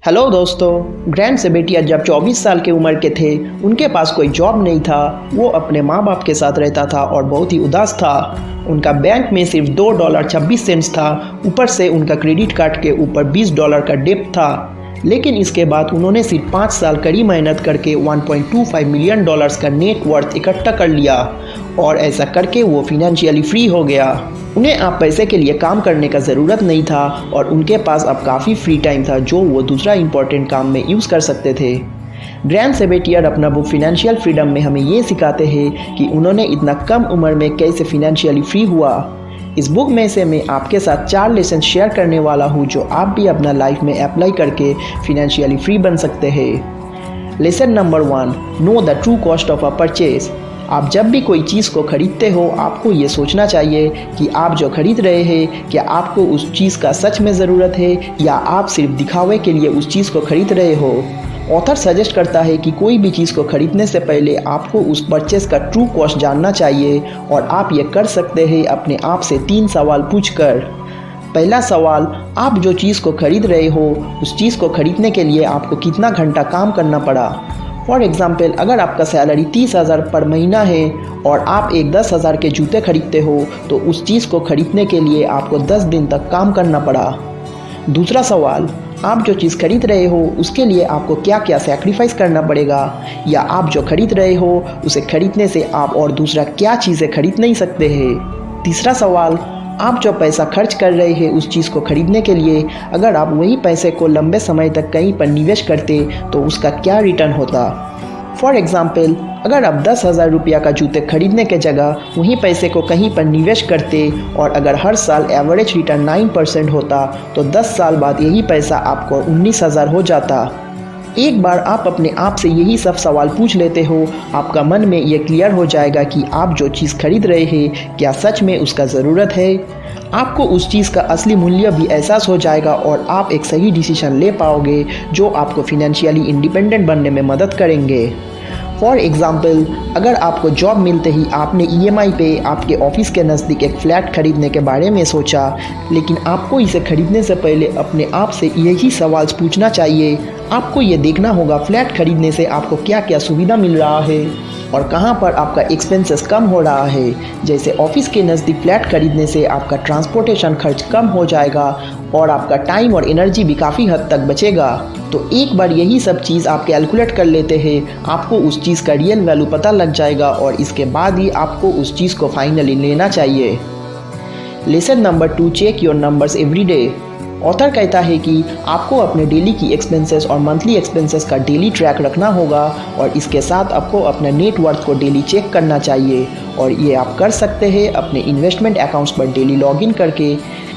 Hello दोस्तों। Grand सेबेटिया जब 24 साल की उम्र के थे, उनके पास कोई जॉब नहीं था। वो अपने माँ बाप के साथ रहता था और बहुत ही उदास था। उनका बैंक में सिर्फ $2.26 था। ऊपर से उनका क्रेडिट कार्ड के ऊपर $20 का डेब्ट था। लेकिन इसके बाद उन्होंने सिर्फ 5 साल कड़ी मेहनत करके $1.25 मिलियन का नेट वर्थ इकट्ठा कर लिया और ऐसा करके वो फाइनेंशियली फ्री हो गया। उन्हें अब पैसे के लिए काम करने का ज़रूरत नहीं था और उनके पास अब काफ़ी फ्री टाइम था जो वो दूसरा इम्पोर्टेंट काम में यूज़ कर सकते थे। ग्रैंड सेबेटियर अपना बुक फिनेंशियल फ्रीडम में हमें ये सिखाते हैं कि उन्होंने इतना कम उम्र में कैसे फिनेंशियली फ्री हुआ। इस बुक में से मैं आपके साथ 4 लेसन शेयर करने वाला हूँ जो आप भी अपना लाइफ में अप्लाई करके फिनेंशियली फ्री बन सकते हैं। Lesson number 1, know the true cost of a purchase. आप जब भी कोई चीज़ को खरीदते हो, आपको ये सोचना चाहिए कि आप जो खरीद रहे हैं क्या आपको उस चीज़ का सच में ज़रूरत है या आप सिर्फ दिखावे के लिए उस चीज़ को खरीद रहे हो। ऑथर सजेस्ट करता है कि कोई भी चीज़ को खरीदने से पहले आपको उस परचेस का ट्रू कॉस्ट जानना चाहिए और आप ये कर सकते हैं अपने आप से 3 सवाल पूछकर। पहला सवाल, आप जो चीज़ को खरीद रहे हो उस चीज़ को खरीदने के लिए आपको कितना घंटा काम करना पड़ा। फॉर एग्ज़ाम्पल, अगर आपका सैलरी 30,000 पर महीना है और आप एक 10,000 के जूते खरीदते हो तो उस चीज़ को खरीदने के लिए आपको 10 दिन तक काम करना पड़ा। दूसरा सवाल, आप जो चीज़ खरीद रहे हो उसके लिए आपको क्या क्या सैक्रिफाइस करना पड़ेगा या आप जो खरीद रहे हो उसे खरीदने से आप और दूसरा क्या चीज़ें खरीद नहीं सकते हैं। तीसरा सवाल, आप जो पैसा खर्च कर रहे हैं उस चीज़ को खरीदने के लिए, अगर आप वही पैसे को लंबे समय तक कहीं पर निवेश करते तो उसका क्या रिटर्न होता। फॉर एग्ज़ाम्पल, अगर आप 10,000 रुपया का जूते खरीदने के जगह वहीं पैसे को कहीं पर निवेश करते और अगर हर साल एवरेज रिटर्न 9% होता तो 10 साल बाद यही पैसा आपको 19,000 हो जाता। एक बार आप अपने आप से यही सब सवाल पूछ लेते हो, आपका मन में ये क्लियर हो जाएगा कि आप जो चीज़ खरीद रहे हैं क्या सच में उसका ज़रूरत है। आपको उस चीज़ का असली मूल्य भी एहसास हो जाएगा और आप एक सही डिसीजन ले पाओगे जो आपको फिनेंशियली इंडिपेंडेंट बनने में मदद करेंगे। फॉर एग्ज़ाम्पल, अगर आपको जॉब मिलते ही आपने EMI पे आपके ऑफिस के नज़दीक एक फ्लैट खरीदने के बारे में सोचा, लेकिन आपको इसे खरीदने से पहले अपने आप से यही सवाल पूछना चाहिए। आपको ये देखना होगा फ्लैट खरीदने से आपको क्या क्या सुविधा मिल रहा है और कहाँ पर आपका एक्सपेंसेस कम हो रहा है। जैसे ऑफिस के नज़दीक फ्लैट खरीदने से आपका ट्रांसपोर्टेशन खर्च कम हो जाएगा और आपका टाइम और एनर्जी भी काफ़ी हद तक बचेगा। तो एक बार यही सब चीज़ आप कैलकुलेट कर लेते हैं, आपको उस चीज़ का रियल वैल्यू पता लग जाएगा और इसके बाद ही आपको उस चीज़ को फाइनली लेना चाहिए। Lesson number 2, check your numbers every day. Author कहता है कि आपको अपने डेली की एक्सपेंसेस और मंथली एक्सपेंसेस का डेली ट्रैक रखना होगा और इसके साथ आपको अपना नेट वर्थ को डेली चेक करना चाहिए और ये आप कर सकते हैं अपने इन्वेस्टमेंट अकाउंट्स पर डेली लॉगिन करके।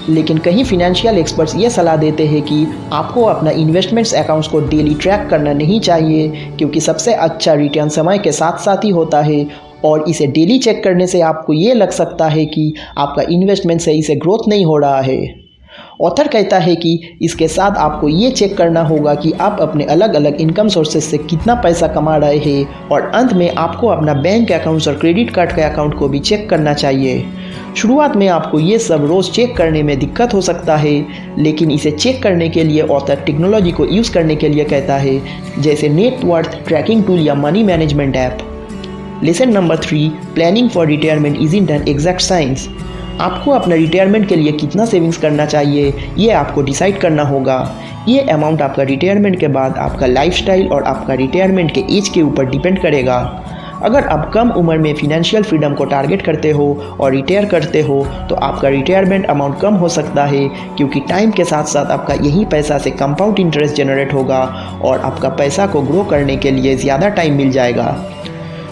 लेकिन कहीं फिनेंशियल एक्सपर्ट्स ये सलाह देते हैं कि आपको अपना इन्वेस्टमेंट्स अकाउंट्स को डेली ट्रैक करना नहीं चाहिए क्योंकि सबसे अच्छा रिटर्न समय के साथ साथ ही होता है और इसे डेली चेक करने से आपको ये लग सकता है कि आपका इन्वेस्टमेंट सही से ग्रोथ नहीं हो रहा है। ऑथर कहता है कि इसके साथ आपको ये चेक करना होगा कि आप अपने अलग अलग इनकम सोर्सेज से कितना पैसा कमा रहे हैं और अंत में आपको अपना बैंक अकाउंट्स और क्रेडिट कार्ड के अकाउंट को भी चेक करना चाहिए। शुरुआत में आपको ये सब रोज़ चेक करने में दिक्कत हो सकता है, लेकिन इसे चेक करने के लिए ऑथर टेक्नोलॉजी को यूज़ करने के लिए कहता है, जैसे नेट वर्थ ट्रैकिंग टूल या money management app. Lesson number 3, planning for retirement isn't an exact science. आपको अपना रिटायरमेंट के लिए कितना सेविंग्स करना चाहिए ये आपको डिसाइड करना होगा। ये अमाउंट आपका रिटायरमेंट के बाद आपका लाइफस्टाइल और आपका रिटायरमेंट के एज के ऊपर डिपेंड करेगा। अगर आप कम उम्र में फिनेंशियल फ्रीडम को टारगेट करते हो और रिटायर करते हो तो आपका रिटायरमेंट अमाउंट कम हो सकता है क्योंकि टाइम के साथ साथ आपका यही पैसा से कंपाउंड इंटरेस्ट जनरेट होगा और आपका पैसा को ग्रो करने के लिए ज़्यादा टाइम मिल जाएगा।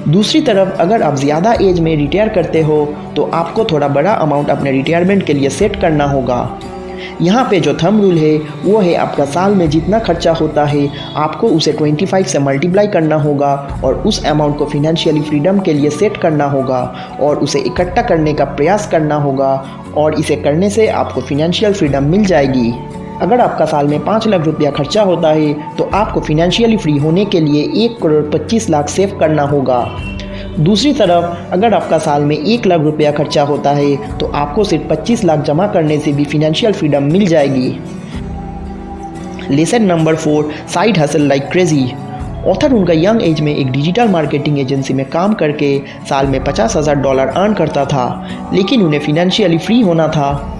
दूसरी तरफ अगर आप ज़्यादा एज में रिटायर करते हो तो आपको थोड़ा बड़ा अमाउंट अपने रिटायरमेंट के लिए सेट करना होगा। यहाँ पे जो थंब रूल है वो है आपका साल में जितना खर्चा होता है आपको उसे 25 से मल्टीप्लाई करना होगा और उस अमाउंट को फिनेंशियली फ्रीडम के लिए सेट करना होगा और उसे इकट्ठा करने का प्रयास करना होगा और इसे करने से आपको फिनेंशियल फ्रीडम मिल जाएगी। अगर आपका साल में 5 लाख रुपया खर्चा होता है तो आपको फिनेंशियली फ्री होने के लिए 1,25,00,000 सेव करना होगा। दूसरी तरफ अगर आपका साल में 1 लाख रुपया खर्चा होता है तो आपको सिर्फ 25 लाख जमा करने से भी फिनेंशियल फ्रीडम मिल जाएगी। Lesson number 4, side hustle like crazy. Author उनका यंग एज में एक डिजिटल मार्केटिंग एजेंसी में काम करके साल में $50,000 अर्न करता था, लेकिन उन्हें फिनेंशियली फ्री होना था।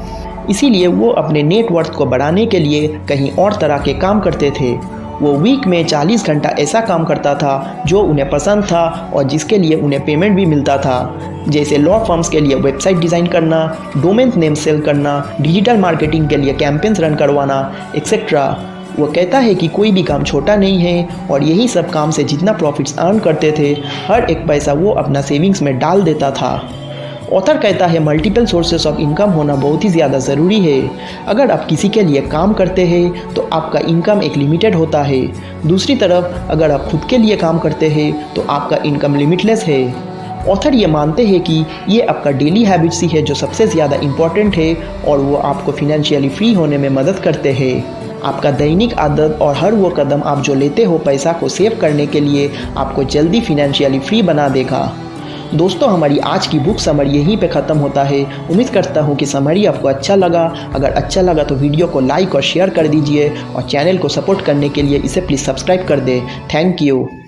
इसीलिए वो अपने नेटवर्थ को बढ़ाने के लिए कहीं और तरह के काम करते थे। वो वीक में 40 घंटा ऐसा काम करता था जो उन्हें पसंद था और जिसके लिए उन्हें पेमेंट भी मिलता था, जैसे लॉ फर्म्स के लिए वेबसाइट डिज़ाइन करना, डोमेन नेम सेल करना, डिजिटल मार्केटिंग के लिए कैंपेन्स रन करवाना, एक्सेट्रा। वो कहता है कि कोई भी काम छोटा नहीं है और यही सब काम से जितना प्रॉफिट्स अर्न करते थे, हर एक पैसा वो अपना सेविंग्स में डाल देता था। ऑथर कहता है मल्टीपल सोर्सेस ऑफ इनकम होना बहुत ही ज़्यादा ज़रूरी है। अगर आप किसी के लिए काम करते हैं तो आपका इनकम एक लिमिटेड होता है। दूसरी तरफ अगर आप खुद के लिए काम करते हैं तो आपका इनकम लिमिटलेस है। ऑथर ये मानते हैं कि ये आपका डेली हैबिट्स ही है जो सबसे ज़्यादा इम्पॉर्टेंट है और वो आपको फिनेंशियली फ्री होने में मदद करते हैं। आपका दैनिक आदत और हर वो कदम आप जो लेते हो पैसा को सेव करने के लिए आपको जल्दी फिनेंशियली फ्री बना देगा। दोस्तों, हमारी आज की बुक समरी यहीं पे ख़त्म होता है। उम्मीद करता हूँ कि समरी आपको अच्छा लगा। अगर अच्छा लगा तो वीडियो को लाइक और शेयर कर दीजिए और चैनल को सपोर्ट करने के लिए इसे प्लीज़ सब्सक्राइब कर दें। Thank you.